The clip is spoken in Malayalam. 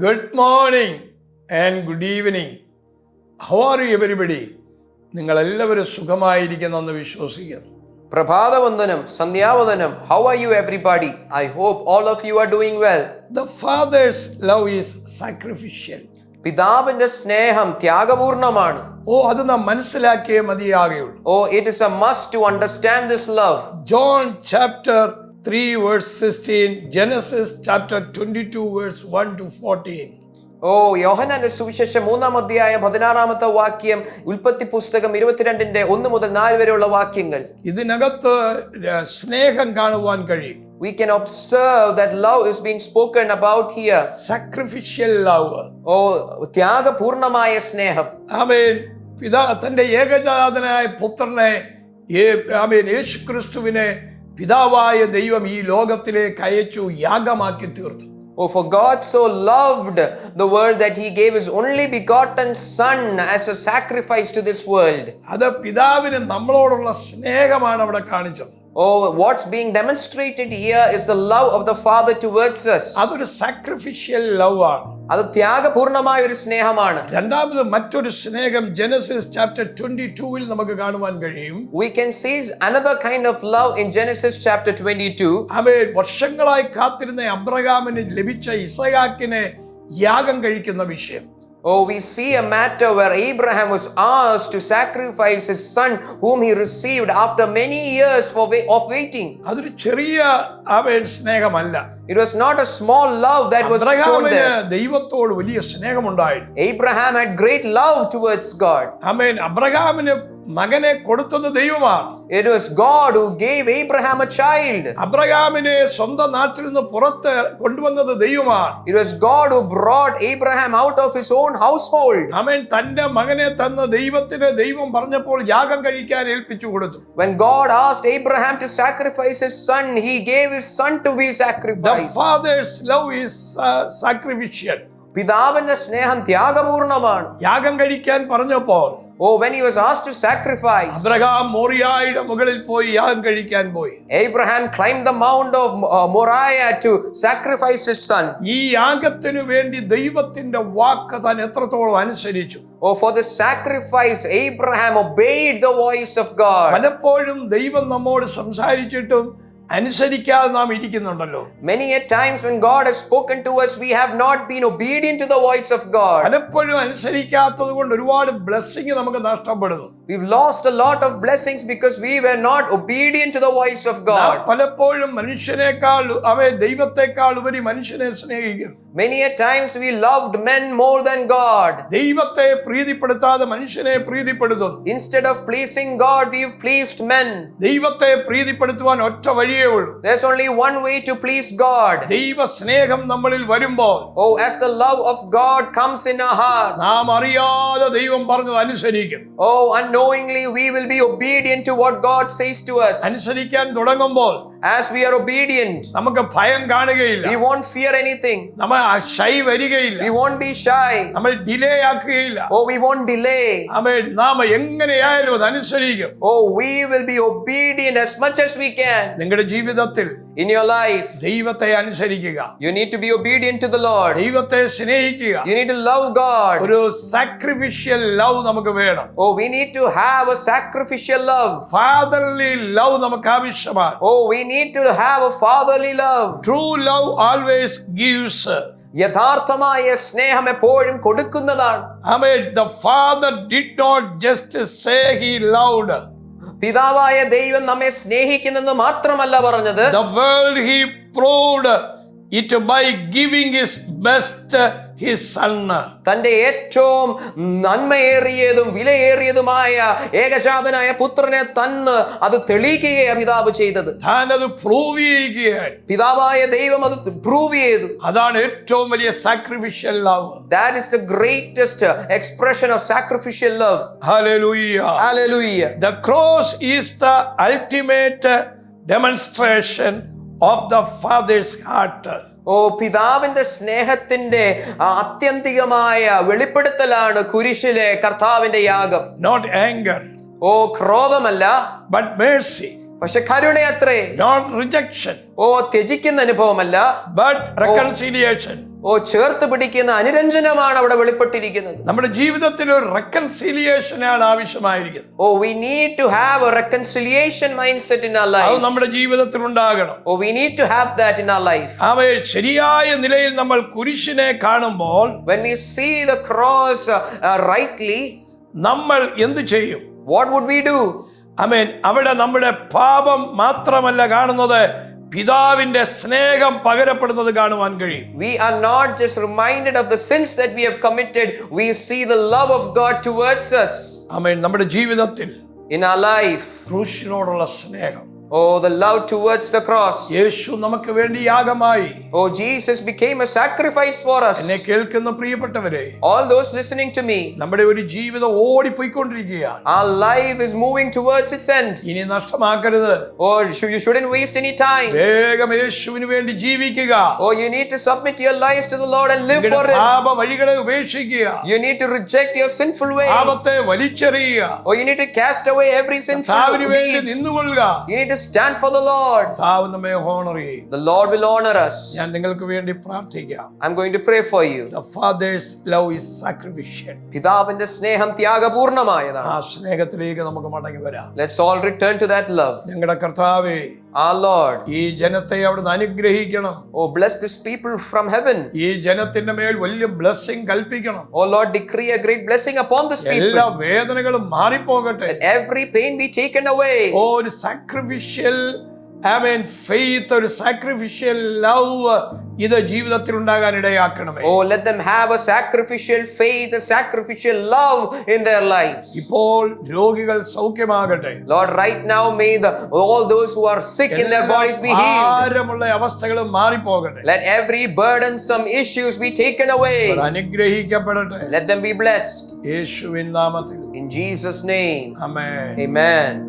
Good morning and good evening. How are you everybody? നിങ്ങളെല്ലാവരും സുഖമായിരിക്കുന്നെന്ന് വിശ്വസിക്കുന്നു. പ്രഭാതവന്ദനം, സന്ധ്യാവന്ദനം. How are you everybody? I hope all of you are doing well. The Father's love is sacrificial. പിതാവിന്റെ സ്നേഹം ത്യാഗപൂർണമാണ്. അത് നാം മനസ്സിലാക്കിയേ മതിയാകുള്ളൂ. It is a must to understand this love. John chapter 3 verse 16, Genesis chapter 22 verse 1 to 14. യോഹന്നാന്റെ സുവിശേഷം 3-ാം അധ്യായം 16-ാമത്തെ വാക്യം, ഉൽപ്പത്തി പുസ്തകം 22-ന്റെ 1 മുതൽ 4 വരെയുള്ള വാക്യങ്ങൾ. ഇതിനകത്ത് സ്നേഹം കാണുവാൻ കഴിയും. We can observe that love is being spoken about here. Sacrificial love. ത്യാഗപൂർണമായ സ്നേഹം. ആമേൻ. തന്റെ ഏകജാതനായ പുത്രനെ യേശുക്രിസ്തുവിനെ പിതാവായ ദൈവം ഈ ലോകത്തിലേക്ക് അയച്ചു, യാഗമാക്കി തീർത്തു. For God so loved the world that he gave his only begotten son as a sacrifice to this world. അത് പിതാവിന് നമ്മളോടുള്ള സ്നേഹമാണ് അവിടെ കാണിച്ചത്. What's being demonstrated here is the love of the Father towards us. അതൊരു സാക്രിഫിഷ്യൽ ലവ് ആണ്. അത് ത്യാഗപൂർണമായ ഒരു സ്നേഹമാണ്. രണ്ടാമത് മറ്റൊരു സ്നേഹം ജെനസിസ് ചാപ്റ്റർ 22-ൽ നമുക്ക് കാണുവാൻ കഴിയും. We can see another kind of love in Genesis chapter 22. ആമേൻ. വർഷങ്ങളായി കാത്തിരുന്ന അബ്രഹാമിന് ലഭിച്ച ഇസഹാക്കിനെ യാഗം കഴിക്കുന്ന വിഷയം. We see a matter where Abraham was asked to sacrifice his son whom he received after many years of waiting. അതൊരു ചെറിയ സ്നേഹമല്ല. It was not a small love that was shown there. ദൈവത്തോട് വലിയ സ്നേഹമുണ്ടായിരുന്നു. Abraham had great love towards God. ആമേൻ. അബ്രഹാമിന് മകനെ കൊടുത്തത് ദൈവമാണ്. It was God who gave Abraham a child. അബ്രഹാമിനെ സ്വന്തം നാട്ടിൽ നിന്ന് പുറത്ത് കൊണ്ടുവന്നത് ദൈവമാണ്. It was God who brought Abraham out of his own household. ആമേൻ. തന്റെ മകനെ തന്ന ദൈവത്തിന് ദൈവം പറഞ്ഞപ്പോൾ യാഗം കഴിക്കാൻ ഏൽപ്പിച്ചു കൊടുത്തു. When God asked Abraham to sacrifice his son, he gave his son to be sacrificed. The Father's love is sacrificial. പിതാവിന്റെ സ്നേഹം ത്യാഗപൂർണമാണ്. യാഗം കഴിക്കാൻ പറഞ്ഞപ്പോൾ when he was asked to sacrifice, Abraham മോറിയായുടെ മുകളിൽ പോയി യാഗം കഴിക്കാൻ പോയി. Abraham climbed the mount of Moriah to sacrifice his son. ഈ യാഗത്തിനു വേണ്ടി ദൈവത്തിന്റെ വാക്ക് താൻ എത്രത്തോളം അനുസരിച്ചു. For the sacrifice, Abraham obeyed the voice of God. പലപ്പോഴും ദൈവം നമ്മോട് സംസാരിച്ചിട്ടും അനുസരിക്കാതെ നാം ഇരിക്കുന്നുണ്ടല്ലോ. Many a times when God has spoken to us, we have not been obedient to the voice of God. പലപ്പോഴും അനുസരിക്കാത്തത് കൊണ്ട് ഒരുപാട് ബ്ലെസ്സിംഗ് നമുക്ക് നഷ്ടപ്പെടുന്നു. We've lost a lot of blessings because we were not obedient to the voice of God. പലപ്പോഴും മനുഷ്യനേക്കാൾ ദൈവത്തെക്കാൾ ഉപരി മനുഷ്യനെ സ്നേഹിക്കുന്നു. Many a times we loved men more than God. ദൈവത്തെ പ്രീതിപ്പെടുത്താതെ മനുഷ്യനെ പ്രീതിപ്പെടുത്തുന്നു. Instead of pleasing God, we've pleased men. ദൈവത്തെ പ്രീതിപ്പെടുത്തുവാൻ ഒറ്റ വഴിയേ ഉള്ളൂ. There's only one way to please God. ദൈവ സ്നേഹം നമ്മളിൽ വരുമ്പോൾ, as the love of God comes in our hearts, നാം അറിയാതെ ദൈവം പറഞ്ഞത് അനുസരിക്കും. Unknowingly we will be obedient to what God says to us. അനുസരിക്കാൻ തുടങ്ങുമ്പോൾ, as we are obedient, നമുക്ക് ഭയം കാണുകയില്ല. We won't fear anything. നമ്മൾ ഷൈ വരികയില്ല. We won't be shy. നമ്മൾ ഡിലേ ആക്കുകയില്ല. We won't delay. ആമേൻ. നാം എങ്ങനെയായാലും അത് അനുസരിക്കും. We will be obedient as much as we can. നിങ്ങളുടെ ജീവിതത്തിൽ, in your life, ദൈവത്തെ അനുസരിക്കുക. You need to be obedient to the Lord. ദൈവത്തെ സ്നേഹിക്കുക. You need to love God. ഒരു സാക്രിഫിഷ്യൽ ലവ് നമുക്ക് വേണം. We need to have a sacrificial love. Fatherly love നമുക്ക് ആവശ്യമാണ്. We need to have a fatherly love. True love always gives. യഥാർത്ഥമായ സ്നേഹം എപ്പോഴും കൊടുക്കുന്നതാണ്. Amen. The Father did not just say he loved. പിതാവായ ദൈവം നമ്മെ സ്നേഹിക്കുന്നെന്ന് മാത്രമല്ല പറഞ്ഞത്. The world he proved it by giving his best, his son. തന്റെ ഏറ്റവും നന്മയേറിയതും വിലയേറിയതുമായ ഏകജാതനായ പുത്രനെ തന്ന് അത് തെളിയിക്കുകയാണ് പിതാവ് ചെയ്തത്. താനത് പ്രൂവ് ചെയ്യുകയാണ്. പിതാവായ ദൈവം അത് പ്രൂവ് ചെയ്തു. അതാണ് ഏറ്റവും വലിയ sacrificial love. That is the greatest expression of sacrificial love. Hallelujah. Hallelujah. The cross is the ultimate demonstration of the Father's heart. പിതാവിന്റെ സ്നേഹത്തിന്റെ അത്യന്തികമായ വെളിപ്പെടുത്തലാണ് കുരിശിലെ കർത്താവിന്റെ യാഗം. Not anger. ക്രോധമല്ല, but mercy. പക്ഷെ കരുണയത്രേ. not rejection, oh ത്യജിക്കുന്ന അനുഭവമല്ല, but reconciliation. ഓ ചേർത്ത് പിടിക്കുന്ന അനുരഞ്ജനമാണ് അവിടെ വെളിപ്പെട്ടിരിക്കുന്നത്. നമ്മുടെ ജീവിതത്തിൽ ഒരു reconciliation ആണ് ആവശ്യമായിരിക്കുന്നത്. Oh, we need to have a reconciliation mindset in our അത് lives. നമ്മുടെ ജീവിതത്തിൽ ഉണ്ടാകണം. Oh, we need to have that in our life. അവയെ ശരിയായ നിലയിൽ നമ്മൾ കുരിശിനെ കാണുമ്പോൾ When we see the cross rightly, നമ്മൾ എന്ത് ചെയ്യും? what would we do? ആമേൻ. അവിടെ നമ്മുടെ പാപം മാത്രമല്ല കാണുന്നത്, പിതാവിന്റെ സ്നേഹം പകരപ്പെടുന്നത് കാണുവാൻ കഴിയും. We are not just reminded of the sins that we have committed, we see the love of God towards us. ആമേൻ. നമ്മുടെ ജീവിതത്തിൽ In our life, ക്രൂശിനോടുള്ള സ്നേഹം, oh, the love towards the cross. യേശു നമുക്ക് വേണ്ടി യാഗമായി. Oh, Jesus became a sacrifice for us. എന്നെ കേൾക്കുന്ന പ്രിയപ്പെട്ടവരെ, All those listening to me, നമ്മുടെ ഒരു ജീവിതം ഓടിപ്പോയിക്കൊണ്ടിരിക്കുകയാണ്. our life is moving towards its end. ഇനി നഷ്ടമാക്കരുത്. Oh, you shouldn't waste any time. വേഗം യേശുവിന് വേണ്ടി ജീവിക്കുക. Oh, you need to submit your lives to the Lord and live for Him. പാപ വഴികളെ ഉപേക്ഷിക്കുക. You need to reject your sinful ways. പാപത്തെ വലിച്ചെറിയുക. Oh, you need to cast away every sinful കർത്താവിന് വേണ്ടി deeds. നിന്നുകൊള്ളുക. You need to stand for the Lord. കർത്താവ് നമ്മെ ഹോണർ ചെയ്യും. The Lord will honor us. ഞാൻ നിങ്ങൾക്ക് വേണ്ടി പ്രാർത്ഥിക്കാം. I'm going to pray for you. The Father's love is sacrificial. പിതാവിന്റെ സ്നേഹം ത്യാഗപൂർണമായതാണ്. ആ സ്നേഹത്തിലേക്ക് നമുക്ക് മടങ്ങി വരാം. Let's all return to that love. ഞങ്ങളുടെ കർത്താവേ, Our Lord, ഈ ജനത്തെ അവിടുന്ന് അനുഗ്രഹിക്കണം. oh, bless this people from heaven. ഈ ജനത്തിന്റെ മേൽ വലിയ blessing കൽപ്പിക്കണം. Oh Lord, decree a great blessing upon this എല്ലാ people. വേദനകളും മാറിപ്പോകട്ടെ. Let every pain be taken away. ഓ, ഒരു സാക്രിഫിഷ്യൽ ഫെയ്ത്ത്, ഒരു സാക്രിഫിഷ്യൽ ലവ് ഇത് ജീവിതത്തിൽ ഉണ്ടാകാൻ ഇടയാക്കണമേ. Oh, let them have a sacrificial faith, a sacrificial love in their lives. ഇപ്പോൾ രോഗികൾ സൗഖ്യമാകട്ടെ. Lord, right now may all those who are sick in their bodies be healed. ഭാരമുള്ള അവസ്ഥകളും മാറിപ്പോകട്ടെ. Let every burdensome issues be taken away. അനുഗ്രഹിക്കപ്പെടട്ടെ. Let them be blessed. യേശുവിൻ നാമത്തിൽ. In Jesus' name. Amen. Amen.